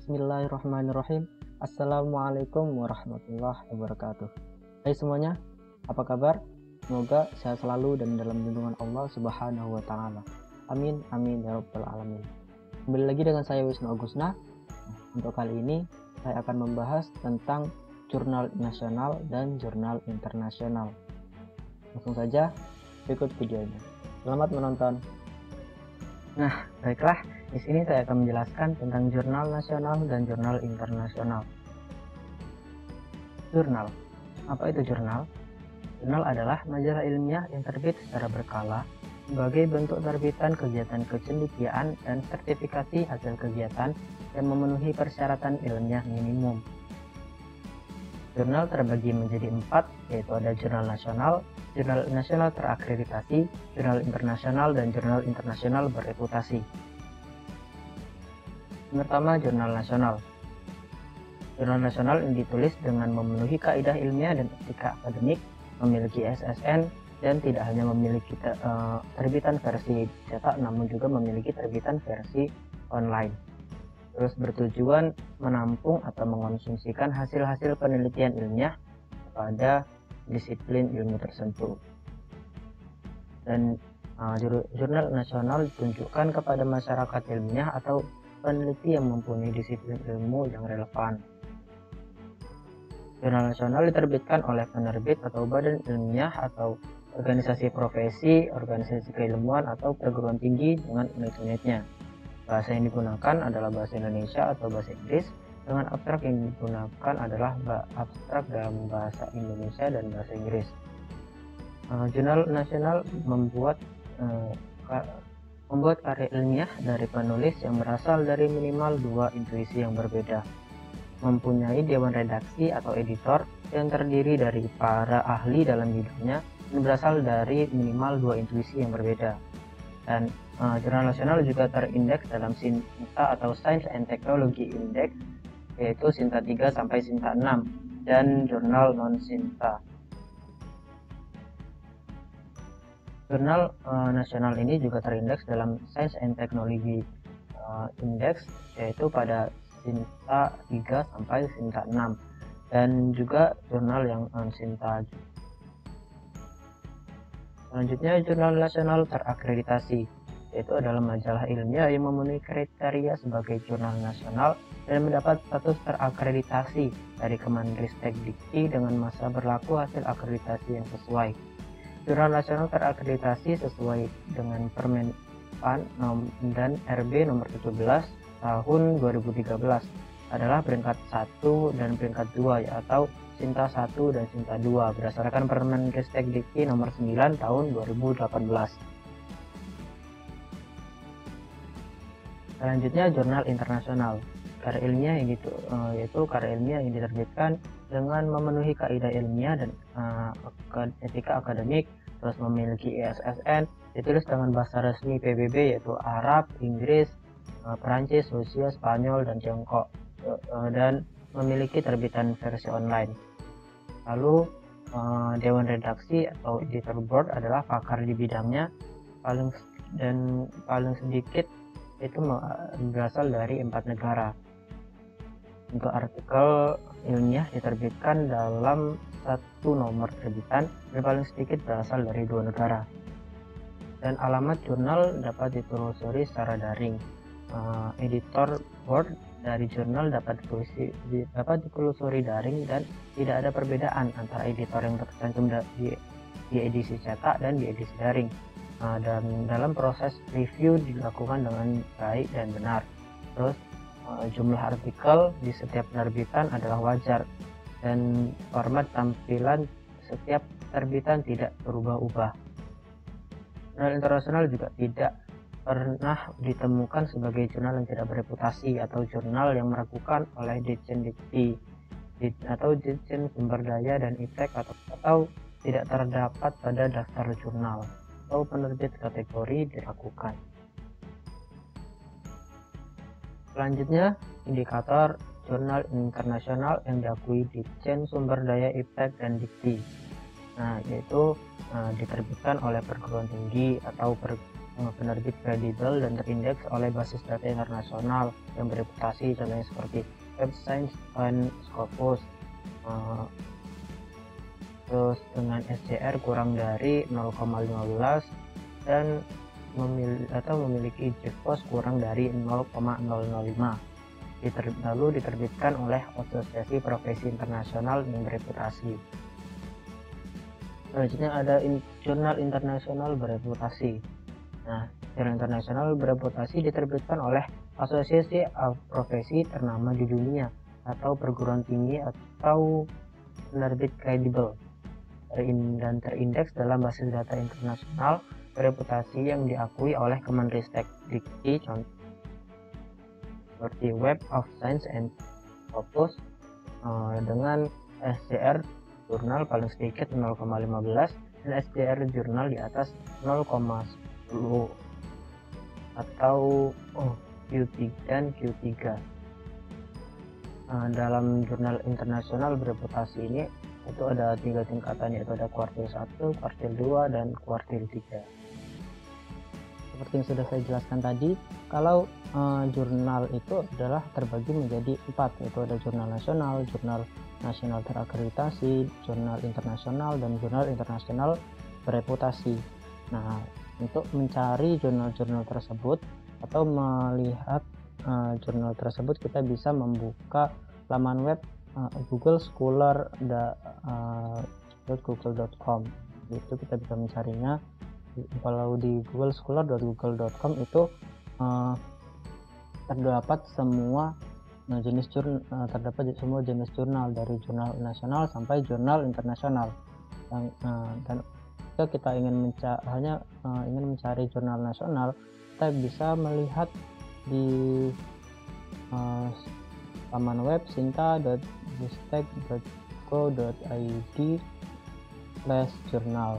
Bismillahirrahmanirrahim. Assalamualaikum warahmatullahi wabarakatuh. Hai semuanya, apa kabar? Semoga sehat selalu dan dalam lindungan Allah Subhanahu wa Ta'ala. Amin, amin ya Rabbal 'Alamin. Kembali lagi dengan saya Wisnu Agusna. Untuk kali ini saya akan membahas tentang jurnal nasional dan jurnal internasional. Langsung saja ikut videonya. Selamat menonton. Nah, baiklah. Di sini saya akan menjelaskan tentang jurnal nasional dan jurnal internasional. Jurnal. Apa itu jurnal? Jurnal adalah majalah ilmiah yang terbit secara berkala sebagai bentuk terbitan kegiatan kecendikiaan dan sertifikasi hasil kegiatan yang memenuhi persyaratan ilmiah minimum. Jurnal terbagi menjadi 4, yaitu ada jurnal nasional terakreditasi, jurnal internasional, dan jurnal internasional bereputasi. Pertama, jurnal nasional. Jurnal nasional yang ditulis dengan memenuhi kaidah ilmiah dan etika akademik, memiliki SSN, dan tidak hanya memiliki terbitan versi cetak, namun juga memiliki terbitan versi online. Terus bertujuan menampung atau mengonsumsikan hasil-hasil penelitian ilmiah pada disiplin ilmu tertentu. Dan jurnal nasional ditunjukkan kepada masyarakat ilmiah atau peneliti yang mempunyai disiplin ilmu yang relevan. Jurnal nasional diterbitkan oleh penerbit atau badan ilmiah atau organisasi profesi, organisasi keilmuan atau perguruan tinggi dengan unit-unitnya. Bahasa yang digunakan adalah bahasa Indonesia atau bahasa Inggris, dengan abstrak yang digunakan adalah abstrak dalam bahasa Indonesia dan bahasa Inggris. Jurnal nasional membuat karya ilmiah dari penulis yang berasal dari minimal 2 intuisi yang berbeda, mempunyai dewan redaksi atau editor yang terdiri dari para ahli dalam bidangnya dan berasal dari minimal 2 intuisi yang berbeda. Dan jurnal nasional juga terindeks dalam SINTA atau Science and Technology Index, yaitu SINTA 3 sampai SINTA 6, dan jurnal non-SINTA. Jurnal nasional ini juga terindeks dalam Science and Technology Index, yaitu pada SINTA 3 sampai SINTA 6, dan juga jurnal yang non-SINTA. Selanjutnya, jurnal nasional terakreditasi, yaitu adalah majalah ilmiah yang memenuhi kriteria sebagai jurnal nasional dan mendapat status terakreditasi dari Kemendikbud Dikti dengan masa berlaku hasil akreditasi yang sesuai. Jurnal nasional terakreditasi sesuai dengan Permen PAN dan RB nomor 17 tahun 2013 adalah peringkat 1 dan peringkat 2, atau SINTA 1 dan SINTA 2 berdasarkan Permendikbud Dikti nomor 9 tahun 2018. Selanjutnya, jurnal internasional. Karya ilmiah yaitu karya ilmiah yang diterbitkan dengan memenuhi kaidah ilmiah dan etika akademik, terus memiliki ISSN, ditulis dengan bahasa resmi PBB yaitu Arab, Inggris, Perancis, Rusia, Spanyol, dan Tiongkok, dan memiliki terbitan versi online. Lalu dewan redaksi atau editor board adalah pakar di bidangnya, paling sedikit itu berasal dari 4 negara. Untuk artikel ilmiah diterbitkan dalam 1 nomor terbitan dan paling sedikit berasal dari 2 negara. Dan alamat jurnal dapat ditelusuri secara daring. Editor board dari jurnal dapat ditelusuri daring dan tidak ada perbedaan antara editor yang tercantum di edisi cetak dan di edisi daring. Dan dalam proses review dilakukan dengan baik dan benar. Terus jumlah artikel di setiap penerbitan adalah wajar dan format tampilan setiap terbitan tidak berubah-ubah. Jurnal internasional juga tidak pernah ditemukan sebagai jurnal yang tidak bereputasi atau jurnal yang meragukan oleh Ditjen Dikti atau Ditjen Sumber Daya dan Iptek atau tidak terdapat pada daftar jurnal atau penerbit kategori diragukan. Selanjutnya, indikator jurnal internasional yang diakui Ditjen Sumber Daya Iptek dan Dikti. Yaitu diterbitkan oleh perguruan tinggi atau penerbit kredibel dan terindeks oleh basis data internasional yang bereputasi, contohnya seperti Web Science and Scopus. Terus dengan SJR kurang dari 0,15 dan memiliki GPOS kurang dari 0,005. Lalu diterbitkan oleh Asosiasi Profesi Internasional yang bereputasi. Selanjutnya ada jurnal internasional bereputasi. Nah, jurnal internasional bereputasi diterbitkan oleh asosiasi profesi ternama di dunia atau perguruan tinggi atau penerbit kredibel dan terindeks dalam basis data internasional bereputasi yang diakui oleh Kemenristek Dikti, contoh seperti Web of Science and Scopus dengan SJR jurnal paling sedikit 0,15 dan SJR jurnal di atas 0,10 atau Q3 dan Q3. Dalam jurnal internasional bereputasi ini itu ada 3 tingkatan, yaitu ada kuartil 1, kuartil 2, dan kuartil 3. Seperti yang sudah saya jelaskan tadi, kalau jurnal itu adalah terbagi menjadi 4, yaitu ada jurnal nasional terakreditasi, jurnal internasional, dan jurnal internasional bereputasi. Nah, untuk mencari jurnal-jurnal tersebut atau melihat jurnal tersebut, kita bisa membuka laman web Google Scholar.google.com. Itu kita bisa mencarinya. Kalau di Google Scholar.google.com itu terdapat semua jenis jurnal dari jurnal nasional sampai jurnal internasional. Dan jika kita ingin mencari jurnal nasional, kita bisa melihat di laman web sinta.ristek.go.id/jurnal.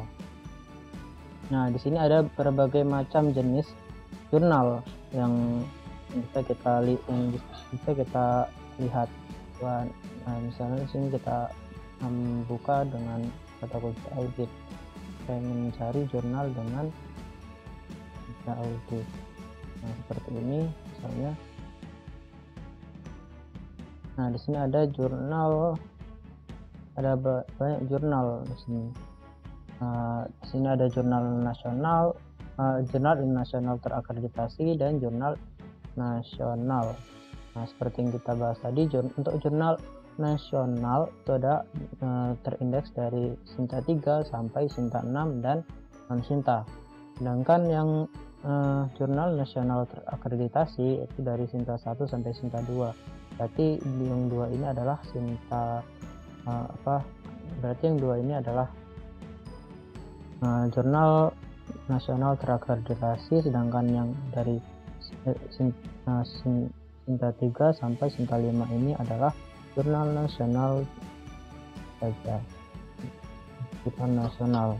Nah, di sini ada berbagai macam jenis jurnal yang bisa kita lihat. Misalnya di sini kita buka dengan kata kunci audit. Saya ingin mencari jurnal dengan kata audit. Nah, seperti ini misalnya. Nah, di sini ada jurnal, ada banyak jurnal di sini. Di sini ada jurnal nasional, jurnal nasional terakreditasi, dan jurnal nasional. Nah, seperti yang kita bahas tadi, untuk jurnal nasional itu ada terindeks dari Sinta 3 sampai Sinta 6 dan non-Sinta. Sedangkan yang jurnal nasional terakreditasi itu dari Sinta 1 sampai Sinta 2. Berarti yang dua ini adalah jurnal nasional terakreditasi, sedangkan yang dari Sinta 3 sampai Sinta 5 ini adalah jurnal nasional saja, jurnal nasional.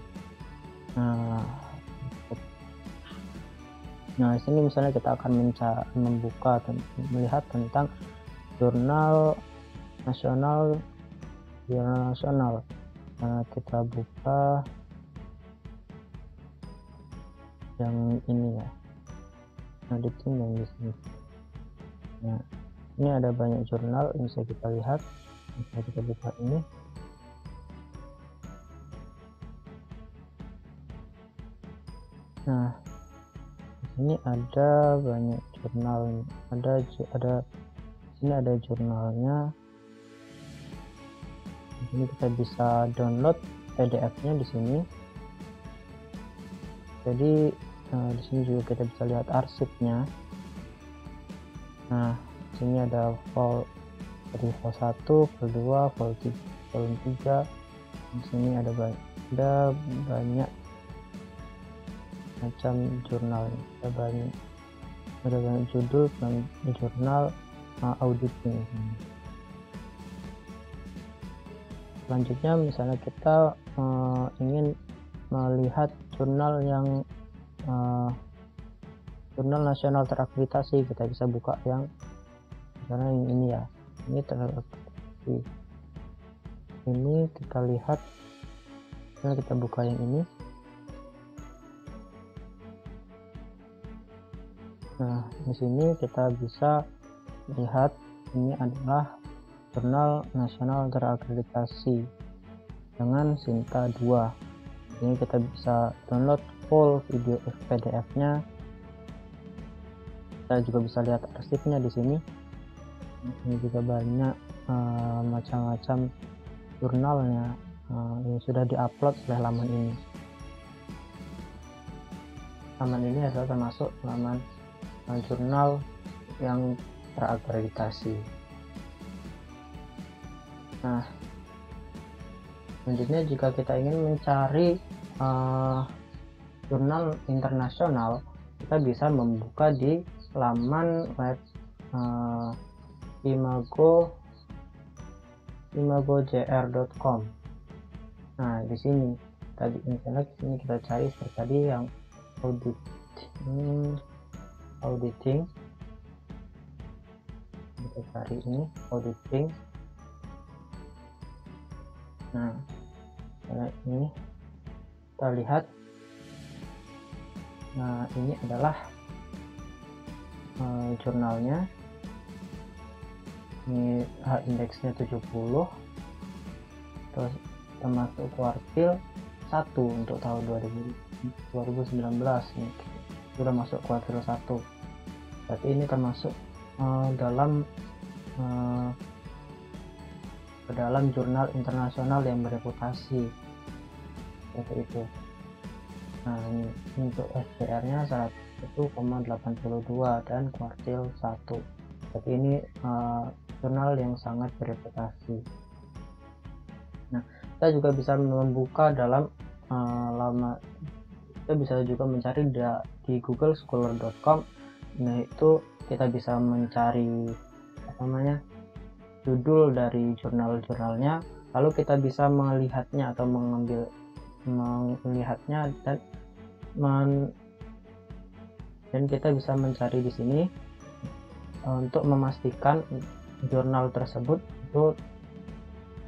Nah, di sini misalnya kita akan melihat tentang jurnal nasional. Kita buka yang ini ya, editing yang di sini. Nah, ini ada banyak jurnal yang bisa kita lihat. Bisa kita buka ini. Nah, ini ada banyak jurnal. Ini ada jurnalnya. Ini kita bisa download PDF-nya di sini. Jadi di sini juga kita bisa lihat arsipnya. Nah, di sini ada file dari file 1, file 2, file 3. Di sini ada banyak macam jurnal. Ada banyak judul dan jurnal auditnya. Selanjutnya, misalnya kita ingin melihat jurnal yang jurnal nasional terakreditasi, kita bisa buka yang misalnya yang ini ya, ini terakreditasi. Ini kita lihat, misalnya kita buka yang ini. Nah, di sini kita bisa lihat ini adalah jurnal nasional terakreditasi dengan Sinta 2. Ini kita bisa download full video PDF-nya. Kita juga bisa lihat arsipnya di sini. Ini juga banyak macam-macam jurnalnya yang sudah diupload oleh laman ini. Laman ini adalah termasuk laman jurnal yang terakreditasi. Nah, selanjutnya jika kita ingin mencari jurnal internasional, kita bisa membuka di laman web imagojr.com. Nah, di sini tadi misalnya di sini kita cari seperti tadi yang auditing. Kita cari ini auditing. Nah, ini kita lihat. Nah, ini adalah jurnalnya. Ini indeksnya 70, terus termasuk kuartil 1 untuk tahun 2019 ini sudah masuk kuartil 1. Berarti ini termasuk dalam jurnal internasional yang bereputasi seperti itu. Nah, ini untuk SPR nya 1,82 dan kuartil 1. Jadi ini jurnal yang sangat bereputasi. Nah, kita juga bisa membuka dalam kita bisa juga mencari di googlescholar.com. Nah, itu kita bisa mencari judul dari jurnal-jurnalnya, lalu kita bisa melihatnya atau melihatnya dan kita bisa mencari di sini untuk memastikan jurnal tersebut itu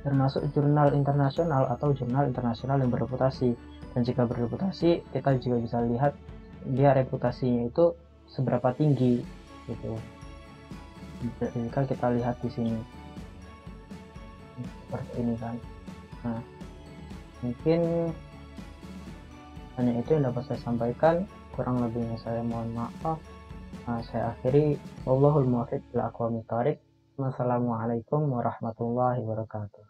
termasuk jurnal internasional atau jurnal internasional yang bereputasi. Dan jika bereputasi, kita juga bisa lihat dia reputasinya itu seberapa tinggi gitu. Jika kita lihat di sini seperti ini kan. Nah, mungkin hanya itu yang dapat saya sampaikan. Kurang lebihnya saya mohon maaf. Saya akhiri. Wallahul muwaffiq ila aqwamit thoriq. Wassalamualaikum warahmatullahi wabarakatuh.